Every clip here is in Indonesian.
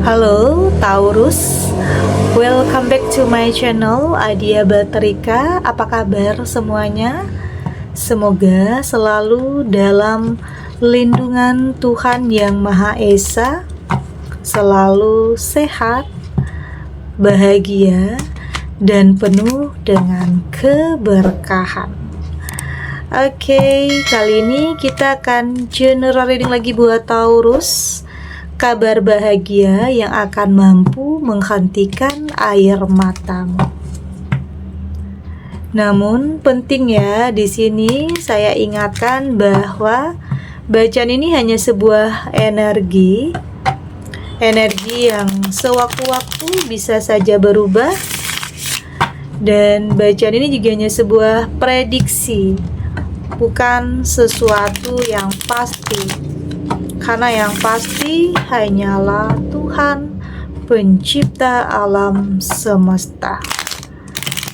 Halo Taurus, welcome back to my channel Adia Baterika. Apa kabar semuanya? Semoga selalu dalam lindungan Tuhan Yang Maha Esa, selalu sehat, bahagia, dan penuh dengan keberkahan. Oke, kali ini kita akan general reading lagi buat Taurus. Kabar bahagia yang akan mampu menghentikan air matamu. Namun penting ya, di sini saya ingatkan bahwa bacaan ini hanya sebuah energi yang sewaktu-waktu bisa saja berubah, dan bacaan ini juga hanya sebuah prediksi, bukan sesuatu yang pasti. Karena yang pasti hanyalah Tuhan, pencipta alam semesta.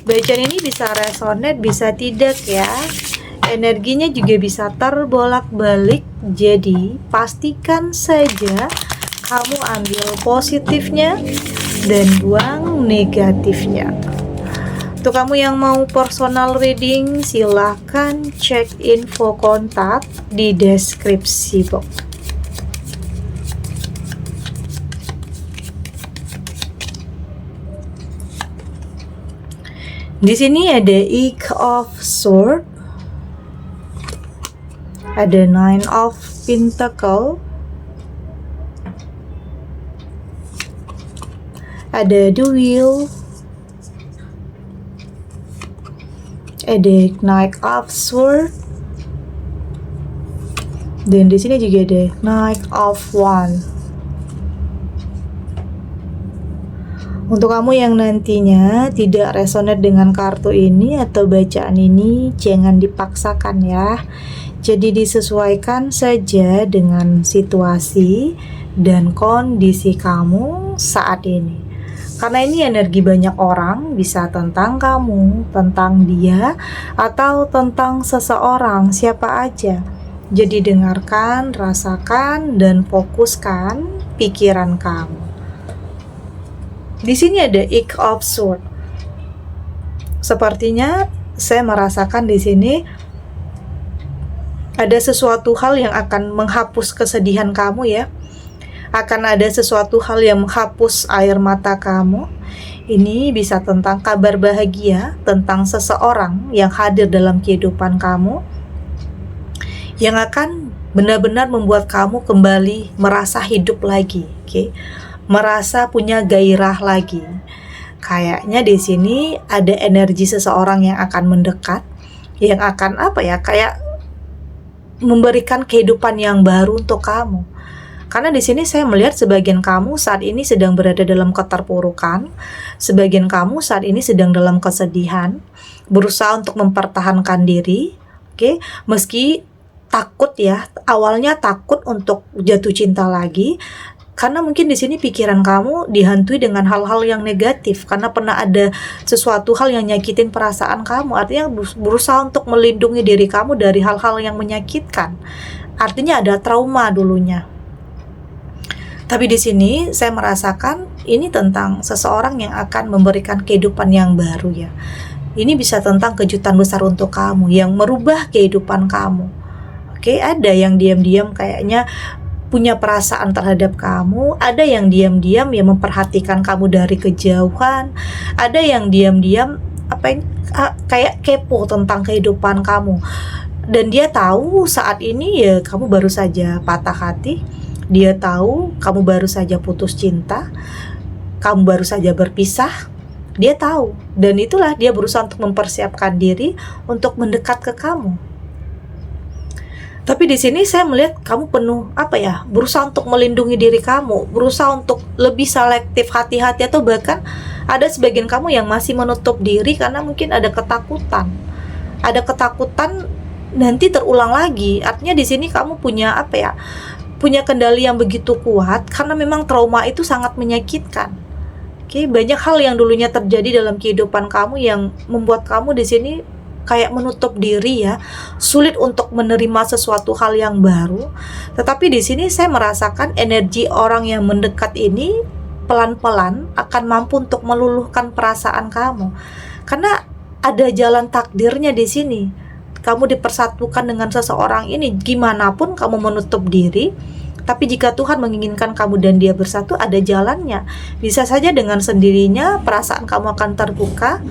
Bacaan ini bisa resonate, bisa tidak ya. Energinya juga bisa terbolak-balik. Jadi pastikan saja kamu ambil positifnya dan buang negatifnya. Untuk kamu yang mau personal reading, silahkan cek info kontak di deskripsi box. Di sini ada Eight of Swords, ada Nine of Pentacles, ada The Wheel, ada Knight of Swords, dan di sini juga ada Knight of Wands. Untuk kamu yang nantinya tidak resonate dengan kartu ini atau bacaan ini, jangan dipaksakan ya. Jadi disesuaikan saja dengan situasi dan kondisi kamu saat ini. Karena ini energi banyak orang, bisa tentang kamu, tentang dia, atau tentang seseorang, siapa aja. Jadi dengarkan, rasakan, dan fokuskan pikiran kamu. Di sini ada Eight of Swords. Sepertinya saya merasakan di sini ada sesuatu hal yang akan menghapus kesedihan kamu ya. Akan ada sesuatu hal yang menghapus air mata kamu. Ini bisa tentang kabar bahagia, tentang seseorang yang hadir dalam kehidupan kamu, yang akan benar-benar membuat kamu kembali merasa hidup lagi, oke? Merasa punya gairah lagi. Kayaknya di sini ada energi seseorang yang akan mendekat, yang akan kayak memberikan kehidupan yang baru untuk kamu. Karena di sini saya melihat sebagian kamu saat ini sedang berada dalam keterpurukan, sebagian kamu saat ini sedang dalam kesedihan, berusaha untuk mempertahankan diri, oke? Meski takut ya, awalnya takut untuk jatuh cinta lagi. Karena mungkin di sini pikiran kamu dihantui dengan hal-hal yang negatif, karena pernah ada sesuatu hal yang nyakitin perasaan kamu. Artinya berusaha untuk melindungi diri kamu dari hal-hal yang menyakitkan. Artinya ada trauma dulunya. Tapi di sini saya merasakan ini tentang seseorang yang akan memberikan kehidupan yang baru ya. Ini bisa tentang kejutan besar untuk kamu yang merubah kehidupan kamu. Oke, ada yang diam-diam kayaknya punya perasaan terhadap kamu, ada yang diam-diam yang memperhatikan kamu dari kejauhan, ada yang diam-diam kayak kepo tentang kehidupan kamu, dan dia tahu saat ini ya kamu baru saja patah hati, dia tahu kamu baru saja putus cinta, kamu baru saja berpisah, dia tahu, dan itulah dia berusaha untuk mempersiapkan diri untuk mendekat ke kamu. Tapi di sini saya melihat kamu penuh berusaha untuk melindungi diri kamu, berusaha untuk lebih selektif, hati-hati, atau bahkan ada sebagian kamu yang masih menutup diri karena mungkin ada ketakutan. Ada ketakutan nanti terulang lagi. Artinya di sini kamu punya punya kendali yang begitu kuat karena memang trauma itu sangat menyakitkan. Oke, banyak hal yang dulunya terjadi dalam kehidupan kamu yang membuat kamu di sini kayak menutup diri ya, sulit untuk menerima sesuatu hal yang baru. Tetapi di sini saya merasakan energi orang yang mendekat ini pelan-pelan akan mampu untuk meluluhkan perasaan kamu. Karena ada jalan takdirnya di sini. Kamu dipersatukan dengan seseorang ini, gimana pun kamu menutup diri, tapi jika Tuhan menginginkan kamu dan dia bersatu, ada jalannya. Bisa saja dengan sendirinya perasaan kamu akan terbuka.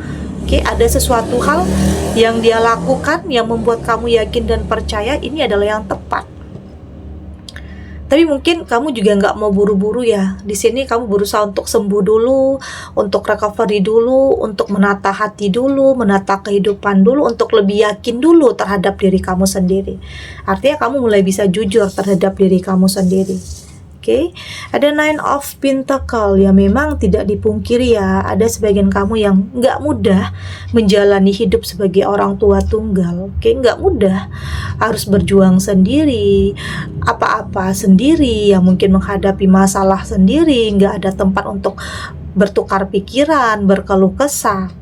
Ada sesuatu hal yang dia lakukan yang membuat kamu yakin dan percaya ini adalah yang tepat. Tapi mungkin kamu juga nggak mau buru-buru ya. Di sini kamu berusaha untuk sembuh dulu, untuk recovery dulu, untuk menata hati dulu, menata kehidupan dulu, untuk lebih yakin dulu terhadap diri kamu sendiri. Artinya kamu mulai bisa jujur terhadap diri kamu sendiri. Ada Nine of Pentacle ya, memang tidak dipungkiri ya, ada sebagian kamu yang nggak mudah menjalani hidup sebagai orang tua tunggal. Nggak mudah, harus berjuang sendiri, apa-apa sendiri, yang mungkin menghadapi masalah sendiri, nggak ada tempat untuk bertukar pikiran, berkeluh kesah.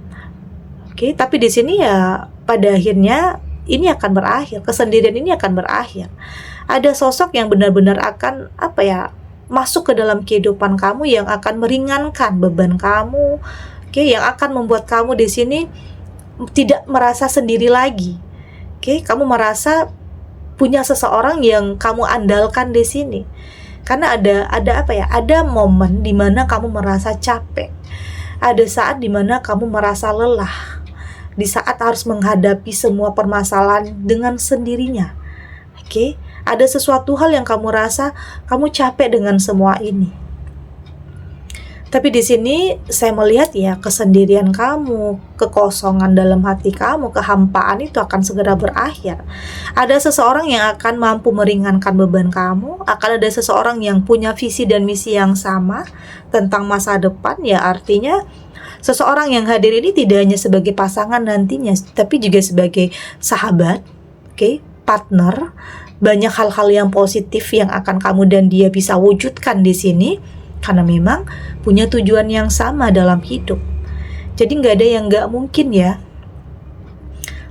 Tapi di sini ya pada akhirnya ini akan berakhir, kesendirian ini akan berakhir. Ada sosok yang benar-benar akan masuk ke dalam kehidupan kamu, yang akan meringankan beban kamu, yang akan membuat kamu di sini tidak merasa sendiri lagi. Kamu merasa punya seseorang yang kamu andalkan di sini. Karena ada momen di mana kamu merasa capek. Ada saat di mana kamu merasa lelah. Di saat harus menghadapi semua permasalahan dengan sendirinya. Ada sesuatu hal yang kamu rasa kamu capek dengan semua ini. Tapi di sini saya melihat ya, kesendirian kamu, kekosongan dalam hati kamu, kehampaan itu akan segera berakhir. Ada seseorang yang akan mampu meringankan beban kamu, akan ada seseorang yang punya visi dan misi yang sama tentang masa depan ya. Artinya seseorang yang hadir ini tidak hanya sebagai pasangan nantinya, tapi juga sebagai sahabat, partner. Banyak hal-hal yang positif yang akan kamu dan dia bisa wujudkan di sini, karena memang punya tujuan yang sama dalam hidup. Jadi nggak ada yang nggak mungkin ya.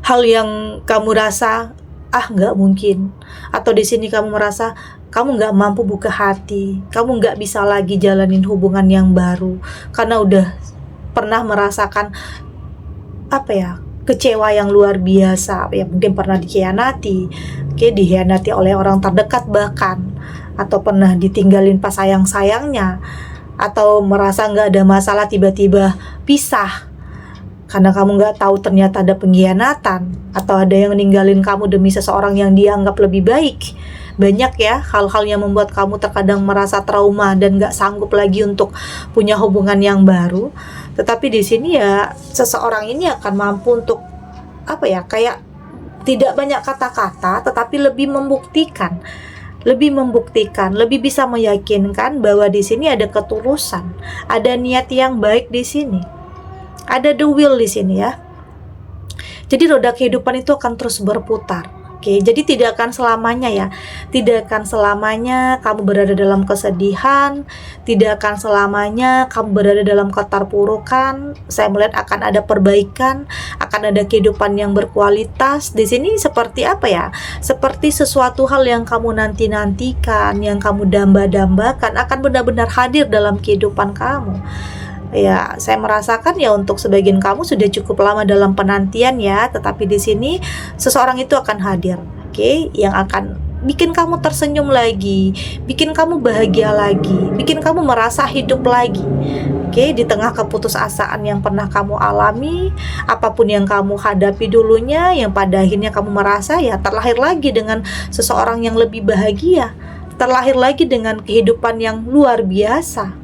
Hal yang kamu rasa nggak mungkin, atau di sini kamu merasa kamu nggak mampu buka hati, kamu nggak bisa lagi jalanin hubungan yang baru karena udah pernah merasakan kecewa yang luar biasa, ya mungkin pernah dikhianati, dikhianati oleh orang terdekat bahkan, atau pernah ditinggalin pas sayang-sayangnya, atau merasa nggak ada masalah tiba-tiba pisah karena kamu nggak tahu ternyata ada pengkhianatan, atau ada yang ninggalin kamu demi seseorang yang dianggap lebih baik. Banyak ya hal-hal yang membuat kamu terkadang merasa trauma dan nggak sanggup lagi untuk punya hubungan yang baru. Tetapi di sini ya seseorang ini akan mampu untuk kayak tidak banyak kata-kata, tetapi lebih membuktikan, lebih bisa meyakinkan bahwa di sini ada ketulusan, ada niat yang baik di sini, ada the will di sini ya. Jadi roda kehidupan itu akan terus berputar. Jadi tidak akan selamanya ya, tidak akan selamanya kamu berada dalam kesedihan, tidak akan selamanya kamu berada dalam keterpurukan. Saya melihat akan ada perbaikan, akan ada kehidupan yang berkualitas. Di sini seperti seperti sesuatu hal yang kamu nanti-nantikan, yang kamu damba-dambakan akan benar-benar hadir dalam kehidupan kamu. Ya, saya merasakan ya untuk sebagian kamu sudah cukup lama dalam penantian ya, tetapi di sini seseorang itu akan hadir, yang akan bikin kamu tersenyum lagi, bikin kamu bahagia lagi, bikin kamu merasa hidup lagi. Di tengah keputusasaan yang pernah kamu alami, apapun yang kamu hadapi dulunya, yang pada akhirnya kamu merasa ya terlahir lagi dengan seseorang yang lebih bahagia, terlahir lagi dengan kehidupan yang luar biasa.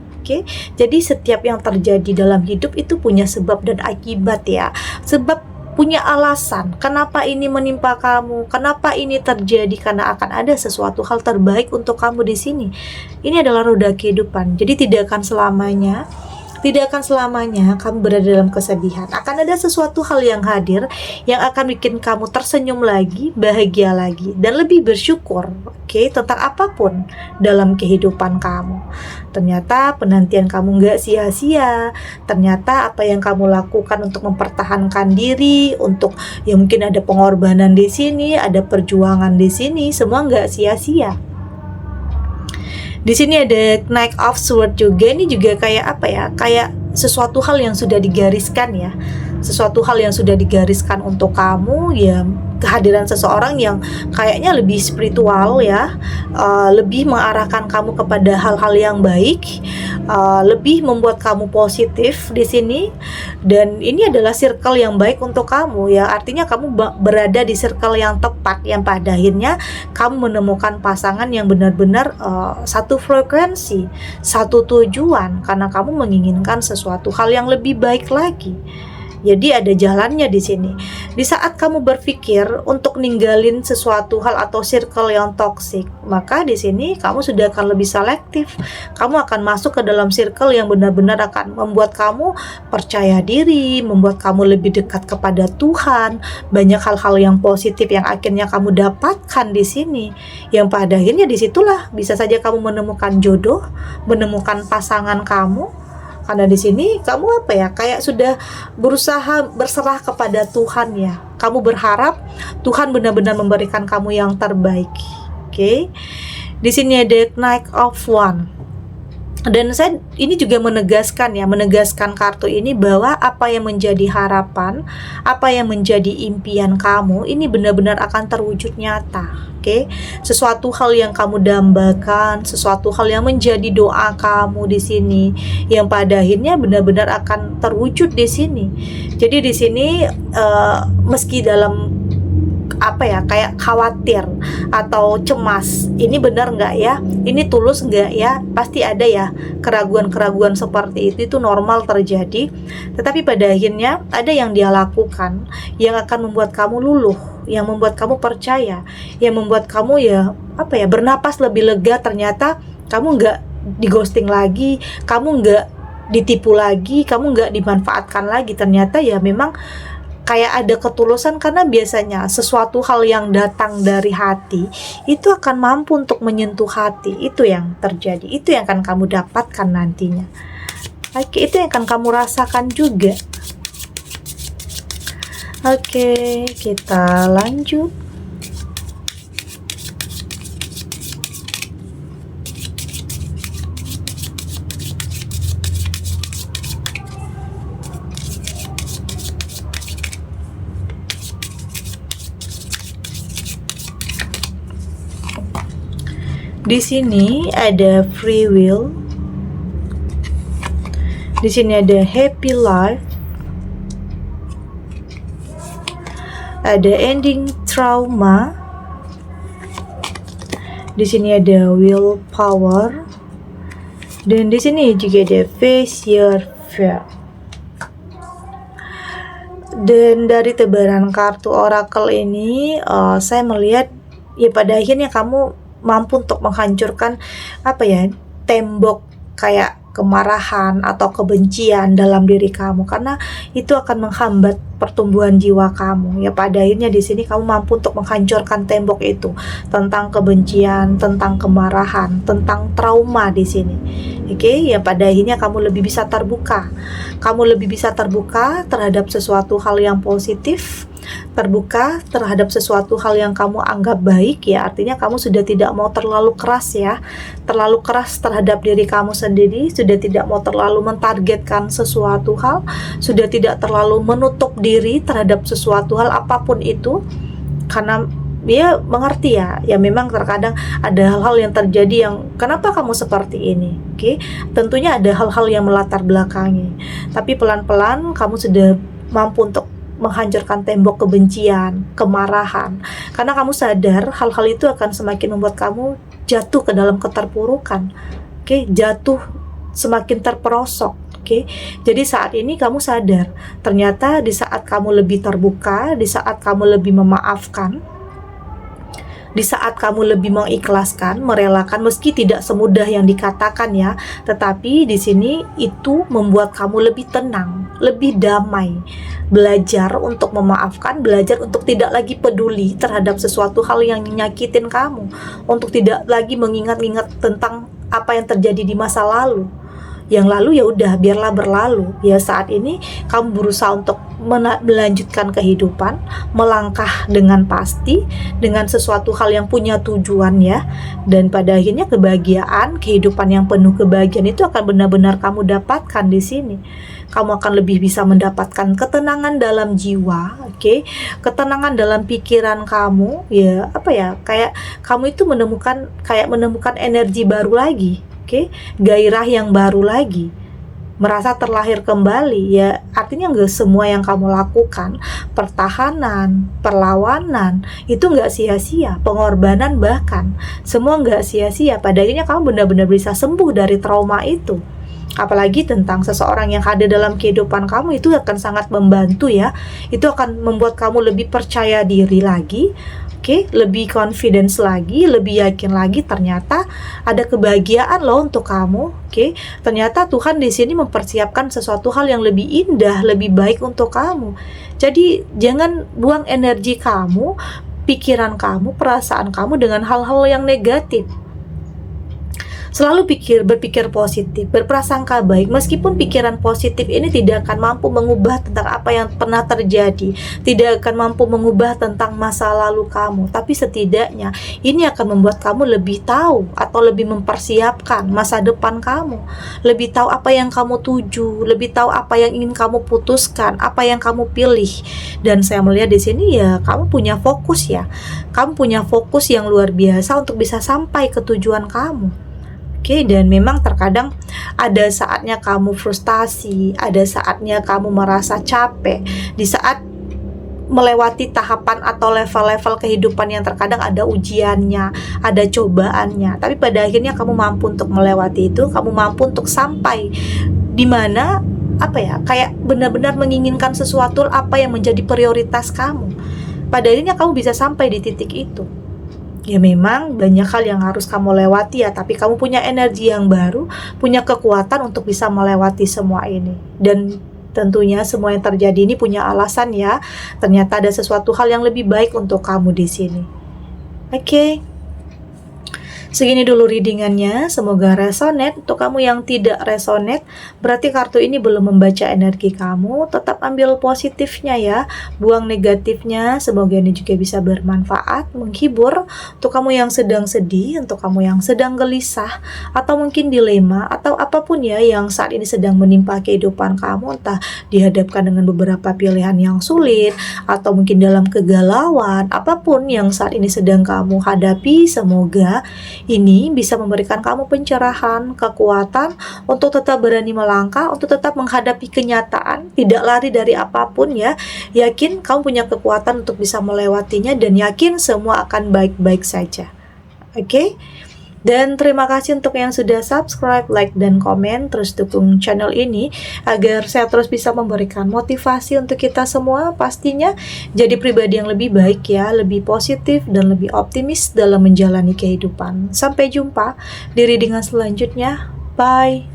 Jadi setiap yang terjadi dalam hidup itu punya sebab dan akibat ya. Sebab punya alasan kenapa ini menimpa kamu, kenapa ini terjadi, karena akan ada sesuatu hal terbaik untuk kamu di sini. Ini adalah roda kehidupan. Jadi tidak akan selamanya kamu berada dalam kesedihan. Akan ada sesuatu hal yang hadir yang akan bikin kamu tersenyum lagi, bahagia lagi, dan lebih bersyukur tentang apapun dalam kehidupan kamu. Ternyata penantian kamu gak sia-sia. Ternyata apa yang kamu lakukan untuk mempertahankan diri, untuk mungkin ada pengorbanan di sini, ada perjuangan di sini, semua gak sia-sia. Di sini ada Knight of Swords juga. Ini juga kayak apa ya? Kayak sesuatu hal yang sudah digariskan ya. Sesuatu hal yang sudah digariskan untuk kamu ya, kehadiran seseorang yang kayaknya lebih spiritual ya, lebih mengarahkan kamu kepada hal-hal yang baik, lebih membuat kamu positif di sini. Dan ini adalah circle yang baik untuk kamu ya, artinya kamu berada di circle yang tepat, yang pada akhirnya kamu menemukan pasangan yang benar-benar satu frekuensi, satu tujuan, karena kamu menginginkan sesuatu hal yang lebih baik lagi. Jadi ada jalannya di sini. Di saat kamu berpikir untuk ninggalin sesuatu hal atau circle yang toksik, maka di sini kamu sudah akan lebih selektif. Kamu akan masuk ke dalam circle yang benar-benar akan membuat kamu percaya diri, membuat kamu lebih dekat kepada Tuhan. Banyak hal-hal yang positif yang akhirnya kamu dapatkan di sini. Yang pada akhirnya disitulah bisa saja kamu menemukan jodoh, menemukan pasangan kamu. Karena di sini kamu apa ya, kayak sudah berusaha berserah kepada Tuhan ya. Kamu berharap Tuhan benar-benar memberikan kamu yang terbaik. Oke. Di sini ada Knight of Wands. Dan saya ini juga menegaskan kartu ini bahwa apa yang menjadi harapan, apa yang menjadi impian kamu ini benar-benar akan terwujud nyata. Oke, sesuatu hal yang kamu dambakan, sesuatu hal yang menjadi doa kamu di sini, yang pada akhirnya benar-benar akan terwujud di sini. Jadi di sini meski dalam apa ya, kayak khawatir atau cemas, ini benar nggak ya, ini tulus nggak ya, pasti ada ya keraguan-keraguan seperti itu normal terjadi. Tetapi pada akhirnya ada yang dia lakukan yang akan membuat kamu luluh, yang membuat kamu percaya, yang membuat kamu ya apa ya, bernapas lebih lega. Ternyata kamu nggak di ghosting lagi, kamu nggak ditipu lagi, kamu nggak dimanfaatkan lagi. Ternyata ya memang kayak ada ketulusan, karena biasanya sesuatu hal yang datang dari hati itu akan mampu untuk menyentuh hati. Itu yang terjadi, itu yang akan kamu dapatkan nantinya. Oke, itu yang akan kamu rasakan juga. Oke, kita lanjut. Di sini ada free will. Di sini ada happy life. Ada ending trauma. Di sini ada willpower. Dan di sini juga ada face your fear. Dan dari tebaran kartu oracle ini, saya melihat ya pada akhirnya kamu mampu untuk menghancurkan apa ya, tembok kayak kemarahan atau kebencian dalam diri kamu, karena itu akan menghambat pertumbuhan jiwa kamu. Ya pada akhirnya di sini kamu mampu untuk menghancurkan tembok itu, tentang kebencian, tentang kemarahan, tentang trauma di sini. Oke, ya pada akhirnya kamu lebih bisa terbuka. Kamu lebih bisa terbuka terhadap sesuatu hal yang positif, terbuka terhadap sesuatu hal yang kamu anggap baik ya, artinya kamu sudah tidak mau terlalu keras ya, terlalu keras terhadap diri kamu sendiri, sudah tidak mau terlalu mentargetkan sesuatu hal, sudah tidak terlalu menutup diri terhadap sesuatu hal apapun itu, karena dia mengerti ya memang terkadang ada hal-hal yang terjadi yang kenapa kamu seperti ini. Oke, tentunya ada hal-hal yang melatar belakangi, tapi pelan-pelan kamu sudah mampu untuk menghancurkan tembok kebencian, kemarahan, karena kamu sadar hal-hal itu akan semakin membuat kamu jatuh ke dalam keterpurukan. Oke, jatuh semakin terperosok. Oke, jadi saat ini kamu sadar, ternyata di saat kamu lebih terbuka, di saat kamu lebih memaafkan, di saat kamu lebih mengikhlaskan, merelakan, meski tidak semudah yang dikatakan ya, tetapi di sini itu membuat kamu lebih tenang, lebih damai. Belajar untuk memaafkan, belajar untuk tidak lagi peduli terhadap sesuatu hal yang nyakitin kamu, untuk tidak lagi mengingat-ingat tentang apa yang terjadi di masa lalu. Yang lalu ya udah, biarlah berlalu. Ya saat ini kamu berusaha untuk melanjutkan kehidupan, melangkah dengan pasti, dengan sesuatu hal yang punya tujuan ya. Dan pada akhirnya kebahagiaan, kehidupan yang penuh kebahagiaan itu akan benar-benar kamu dapatkan di sini. Kamu akan lebih bisa mendapatkan ketenangan dalam jiwa, oke? Ketenangan dalam pikiran kamu, ya kayak kamu itu menemukan energi baru lagi, oke? Gairah yang baru lagi, merasa terlahir kembali. Ya artinya nggak semua yang kamu lakukan, pertahanan, perlawanan, itu nggak sia-sia, pengorbanan bahkan, semua nggak sia-sia. Pada akhirnya kamu benar-benar bisa sembuh dari trauma itu. Apalagi tentang seseorang yang ada dalam kehidupan kamu, itu akan sangat membantu ya. Itu akan membuat kamu lebih percaya diri lagi, oke, lebih confidence lagi, lebih yakin lagi ternyata ada kebahagiaan loh untuk kamu, oke. Ternyata Tuhan di sini mempersiapkan sesuatu hal yang lebih indah, lebih baik untuk kamu. Jadi jangan buang energi kamu, pikiran kamu, perasaan kamu dengan hal-hal yang negatif. Selalu berpikir positif, berprasangka baik. Meskipun pikiran positif ini tidak akan mampu mengubah tentang apa yang pernah terjadi, tidak akan mampu mengubah tentang masa lalu kamu, tapi setidaknya ini akan membuat kamu lebih tahu atau lebih mempersiapkan masa depan kamu, lebih tahu apa yang kamu tuju, lebih tahu apa yang ingin kamu putuskan, apa yang kamu pilih. Dan saya melihat di sini ya, kamu punya fokus ya, kamu punya fokus yang luar biasa untuk bisa sampai ke tujuan kamu. Oke, dan memang terkadang ada saatnya kamu frustasi, ada saatnya kamu merasa capek, di saat melewati tahapan atau level-level kehidupan yang terkadang ada ujiannya, ada cobaannya. Tapi pada akhirnya kamu mampu untuk melewati itu, kamu mampu untuk sampai di mana kayak benar-benar menginginkan sesuatu apa yang menjadi prioritas kamu. Pada akhirnya kamu bisa sampai di titik itu. Ya memang banyak hal yang harus kamu lewati ya, tapi kamu punya energi yang baru, punya kekuatan untuk bisa melewati semua ini. Dan tentunya semua yang terjadi ini punya alasan ya. Ternyata ada sesuatu hal yang lebih baik untuk kamu di sini. Oke. Segini dulu readingannya, semoga resonate. Untuk kamu yang tidak resonate, berarti kartu ini belum membaca energi kamu. Tetap ambil positifnya ya, buang negatifnya. Semoga ini juga bisa bermanfaat, menghibur. Untuk kamu yang sedang sedih, untuk kamu yang sedang gelisah, atau mungkin dilema, atau apapun ya yang saat ini sedang menimpa kehidupan kamu, entah dihadapkan dengan beberapa pilihan yang sulit, atau mungkin dalam kegalauan, apapun yang saat ini sedang kamu hadapi, semoga ini bisa memberikan kamu pencerahan, kekuatan untuk tetap berani melangkah, untuk tetap menghadapi kenyataan, tidak lari dari apapun ya. Yakin kamu punya kekuatan untuk bisa melewatinya, dan yakin semua akan baik-baik saja. Oke? Dan terima kasih untuk yang sudah subscribe, like, dan komen. Terus dukung channel ini agar saya terus bisa memberikan motivasi untuk kita semua, pastinya jadi pribadi yang lebih baik ya, lebih positif dan lebih optimis dalam menjalani kehidupan. Sampai jumpa di readingan selanjutnya. Bye.